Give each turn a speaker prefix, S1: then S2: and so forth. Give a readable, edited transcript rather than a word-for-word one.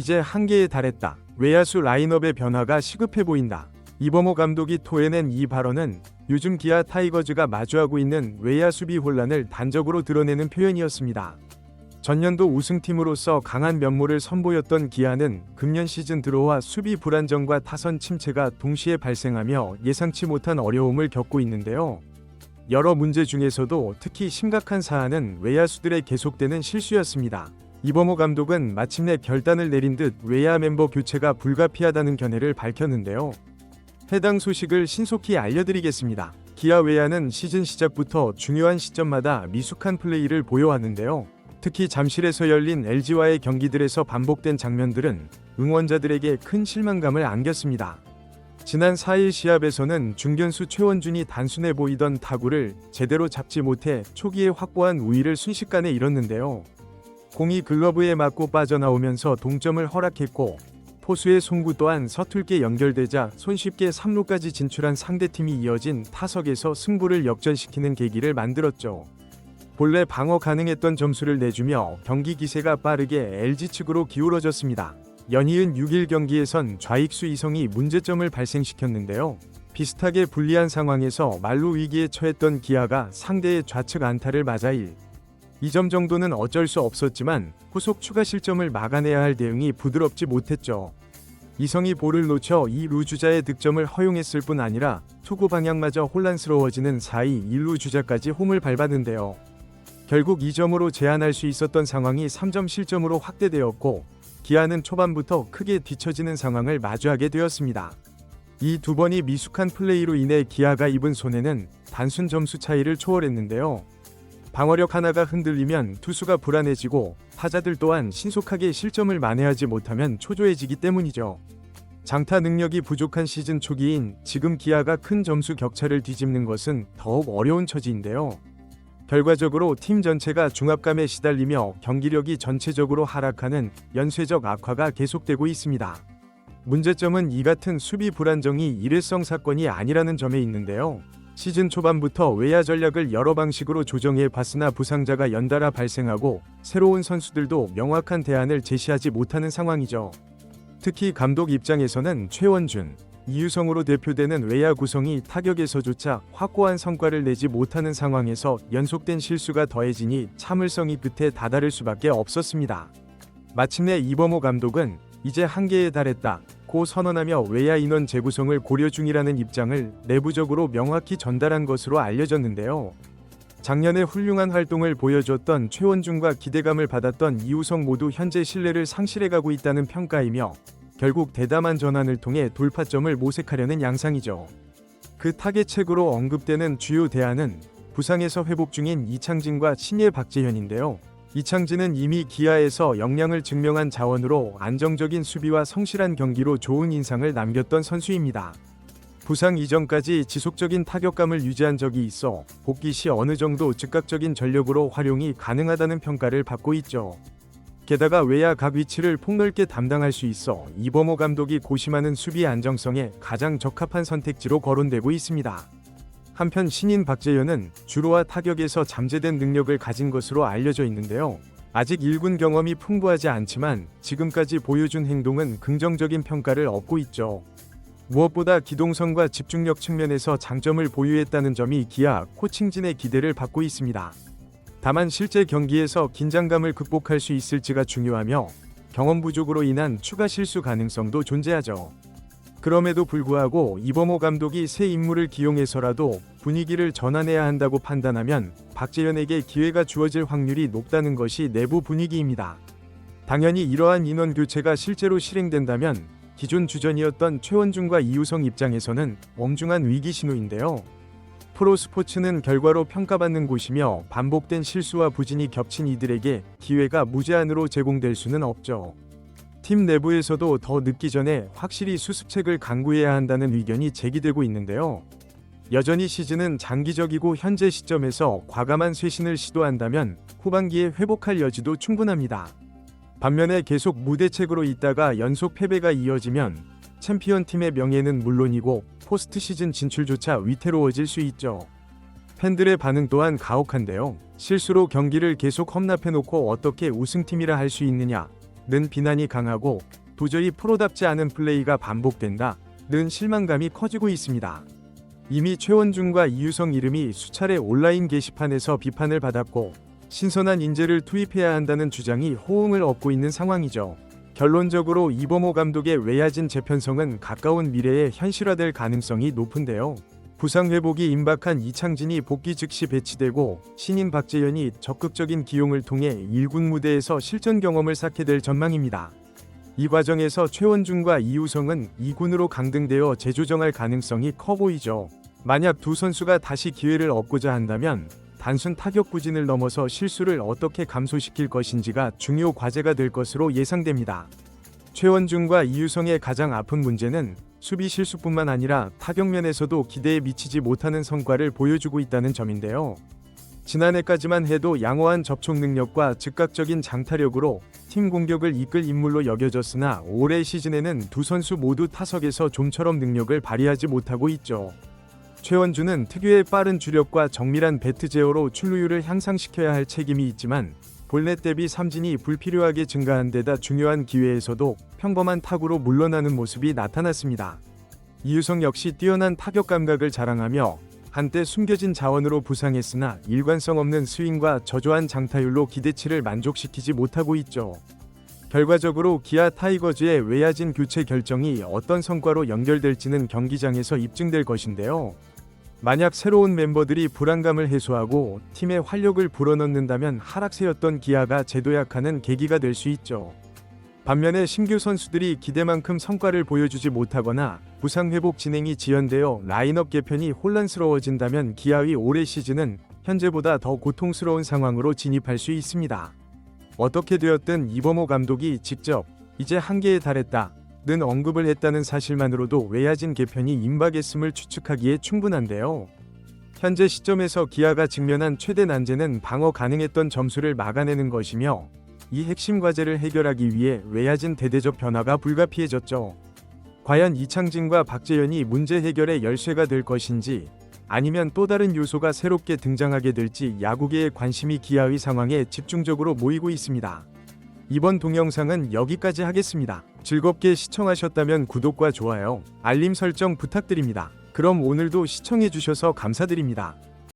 S1: 이제 한계에 달했다. 외야수 라인업의 변화가 시급해 보인다. 이범호 감독이 토해낸 이 발언은 요즘 기아 타이거즈가 마주하고 있는 외야 수비 혼란을 단적으로 드러내는 표현이었습니다. 전년도 우승팀으로서 강한 면모를 선보였던 기아는 금년 시즌 들어와 수비 불안정과 타선 침체가 동시에 발생하며 예상치 못한 어려움을 겪고 있는데요. 여러 문제 중에서도 특히 심각한 사안은 외야수들의 계속되는 실수였습니다. 이범호 감독은 마침내 결단을 내린 듯 외야 멤버 교체가 불가피하다는 견해를 밝혔는데요. 해당 소식을 신속히 알려드리겠습니다. 기아 외야는 시즌 시작부터 중요한 시점마다 미숙한 플레이를 보여왔는데요. 특히 잠실에서 열린 LG와의 경기들에서 반복된 장면들은 응원자들에게 큰 실망감을 안겼습니다. 지난 4일 시합에서는 중견수 최원준이 단순해 보이던 타구를 제대로 잡지 못해 초기에 확보한 우위를 순식간에 잃었는데요. 공이 글러브에 맞고 빠져나오면서 동점을 허락했고 포수의 송구 또한 서툴게 연결되자 손쉽게 3루까지 진출한 상대팀이 이어진 타석에서 승부를 역전시키는 계기를 만들었죠. 본래 방어 가능했던 점수를 내주며 경기 기세가 빠르게 LG 측으로 기울어졌습니다. 연이은 6일 경기에선 좌익수 이성이 문제점을 발생시켰는데요. 비슷하게 불리한 상황에서 만루 위기에 처했던 기아가 상대의 좌측 안타를 맞아 2점 정도는 어쩔 수 없었지만 후속 추가 실점을 막아내야 할 대응이 부드럽지 못했죠. 이성이 볼을 놓쳐 2루 주자의 득점을 허용했을 뿐 아니라 투구 방향마저 혼란스러워지는 4위 1루 주자까지 홈을 밟았는데요. 결국 2점으로 제한할 수 있었던 상황이 3점 실점으로 확대되었고 기아는 초반부터 크게 뒤처지는 상황을 마주하게 되었습니다. 이 두 번이 미숙한 플레이로 인해 기아가 입은 손해는 단순 점수 차이를 초월했는데요. 방어력 하나가 흔들리면 투수가 불안해지고 타자들 또한 신속하게 실점을 만회하지 못하면 초조해지기 때문이죠. 장타 능력이 부족한 시즌 초기인 지금 기아가 큰 점수 격차를 뒤집는 것은 더욱 어려운 처지인데요. 결과적으로 팀 전체가 중압감에 시달리며 경기력이 전체적으로 하락하는 연쇄적 악화가 계속되고 있습니다. 문제점은 이 같은 수비 불안정이 일회성 사건이 아니라는 점에 있는데요. 시즌 초반부터 외야 전략을 여러 방식으로 조정해 봤으나 부상자가 연달아 발생하고 새로운 선수들도 명확한 대안을 제시하지 못하는 상황이죠. 특히 감독 입장에서는 최원준, 이유성으로 대표되는 외야 구성이 타격에서조차 확고한 성과를 내지 못하는 상황에서 연속된 실수가 더해지니 참을성이 끝에 다다를 수밖에 없었습니다. 마침내 이범호 감독은 이제 한계에 달했다 고 선언하며 외야 인원 재구성을 고려 중이라는 입장을 내부적으로 명확히 전달한 것으로 알려졌는데요. 작년에 훌륭한 활동을 보여줬던 최원준과 기대감을 받았던 이우성 모두 현재 신뢰를 상실해가고 있다는 평가이며 결국 대담한 전환을 통해 돌파점을 모색하려는 양상이죠. 그 타겟책으로 언급되는 주요 대안은 부상에서 회복 중인 이창진과 신예 박재현인데요. 이창진은 이미 기아에서 역량을 증명한 자원으로 안정적인 수비와 성실한 경기로 좋은 인상을 남겼던 선수입니다. 부상 이전까지 지속적인 타격감을 유지한 적이 있어 복귀 시 어느 정도 즉각적인 전력으로 활용이 가능하다는 평가를 받고 있죠. 게다가 외야 각 위치를 폭넓게 담당할 수 있어 이범호 감독이 고심하는 수비 안정성에 가장 적합한 선택지로 거론되고 있습니다. 한편 신인 박재현은 주루와 타격에서 잠재된 능력을 가진 것으로 알려져 있는데요. 아직 1군 경험이 풍부하지 않지만 지금까지 보여준 행동은 긍정적인 평가를 얻고 있죠. 무엇보다 기동성과 집중력 측면에서 장점을 보유했다는 점이 기아 코칭진의 기대를 받고 있습니다. 다만 실제 경기에서 긴장감을 극복할 수 있을지가 중요하며 경험 부족으로 인한 추가 실수 가능성도 존재하죠. 그럼에도 불구하고 이범호 감독이 새 인물을 기용해서라도 분위기를 전환해야 한다고 판단하면 박재현에게 기회가 주어질 확률이 높다는 것이 내부 분위기입니다. 당연히 이러한 인원 교체가 실제로 실행된다면 기존 주전이었던 최원준과 이우성 입장에서는 엄중한 위기 신호인데요. 프로스포츠는 결과로 평가받는 곳이며 반복된 실수와 부진이 겹친 이들에게 기회가 무제한으로 제공될 수는 없죠. 팀 내부에서도 더 늦기 전에 확실히 수습책을 강구해야 한다는 의견이 제기되고 있는데요. 여전히 시즌은 장기적이고 현재 시점에서 과감한 쇄신을 시도한다면 후반기에 회복할 여지도 충분합니다. 반면에 계속 무대책으로 있다가 연속 패배가 이어지면 챔피언 팀의 명예는 물론이고 포스트 시즌 진출조차 위태로워질 수 있죠. 팬들의 반응 또한 가혹한데요. 실수로 경기를 계속 험납해놓고 어떻게 우승팀이라 할 수 있느냐 는 비난이 강하고 도저히 프로답지 않은 플레이가 반복된다 는 실망감이 커지고 있습니다. 이미 최원중과 이유성 이름이 수차례 온라인 게시판에서 비판을 받았고 신선한 인재를 투입해야 한다는 주장이 호응을 얻고 있는 상황이죠. 결론적으로 이범호 감독의 외야진 재편성은 가까운 미래에 현실화될 가능성이 높은데요. 부상 회복이 임박한 이창진이 복귀 즉시 배치되고 신인 박재현이 적극적인 기용을 통해 1군 무대에서 실전 경험을 쌓게 될 전망입니다. 이 과정에서 최원중과 이우성은 2군으로 강등되어 재조정할 가능성이 커 보이죠. 만약 두 선수가 다시 기회를 얻고자 한다면 단순 타격 부진을 넘어서 실수를 어떻게 감소시킬 것인지가 중요 과제가 될 것으로 예상됩니다. 최원중과 이유성의 가장 아픈 문제는 수비 실수뿐만 아니라 타격면에서도 기대에 미치지 못하는 성과를 보여주고 있다는 점인데요. 지난해까지만 해도 양호한 접촉 능력과 즉각적인 장타력으로 팀 공격을 이끌 인물로 여겨졌으나 올해 시즌에는 두 선수 모두 타석에서 좀처럼 능력을 발휘하지 못하고 있죠. 최원준은 특유의 빠른 주력과 정밀한 배트 제어로 출루율을 향상시켜야 할 책임이 있지만 볼넷 대비 삼진이 불필요하게 증가한 데다 중요한 기회에서도 평범한 타구로 물러나는 모습이 나타났습니다. 이유성 역시 뛰어난 타격 감각을 자랑하며 한때 숨겨진 자원으로 부상했으나 일관성 없는 스윙과 저조한 장타율로 기대치를 만족시키지 못하고 있죠. 결과적으로 기아 타이거즈의 외야진 교체 결정이 어떤 성과로 연결될지는 경기장에서 입증될 것인데요. 만약 새로운 멤버들이 불안감을 해소하고 팀의 활력을 불어넣는다면 하락세였던 기아가 재도약하는 계기가 될 수 있죠. 반면에 신규 선수들이 기대만큼 성과를 보여주지 못하거나 부상 회복 진행이 지연되어 라인업 개편이 혼란스러워진다면 기아의 올해 시즌은 현재보다 더 고통스러운 상황으로 진입할 수 있습니다. 어떻게 되었든 이범호 감독이 직접 이제 한계에 달했다 는 언급을 했다는 사실만으로도 외야진 개편이 임박했음을 추측하기에 충분한데요. 현재 시점에서 기아가 직면한 최대 난제는 방어 가능했던 점수를 막아내는 것이며 이 핵심 과제를 해결하기 위해 외야진 대대적 변화가 불가피해졌죠. 과연 이창진과 박재현이 문제 해결의 열쇠가 될 것인지 아니면 또 다른 요소가 새롭게 등장하게 될지 야구계의 관심이 기아의 상황에 집중적으로 모이고 있습니다. 이번 동영상은 여기까지 하겠습니다. 즐겁게 시청하셨다면 구독과 좋아요, 알림 설정 부탁드립니다. 그럼 오늘도 시청해주셔서 감사드립니다.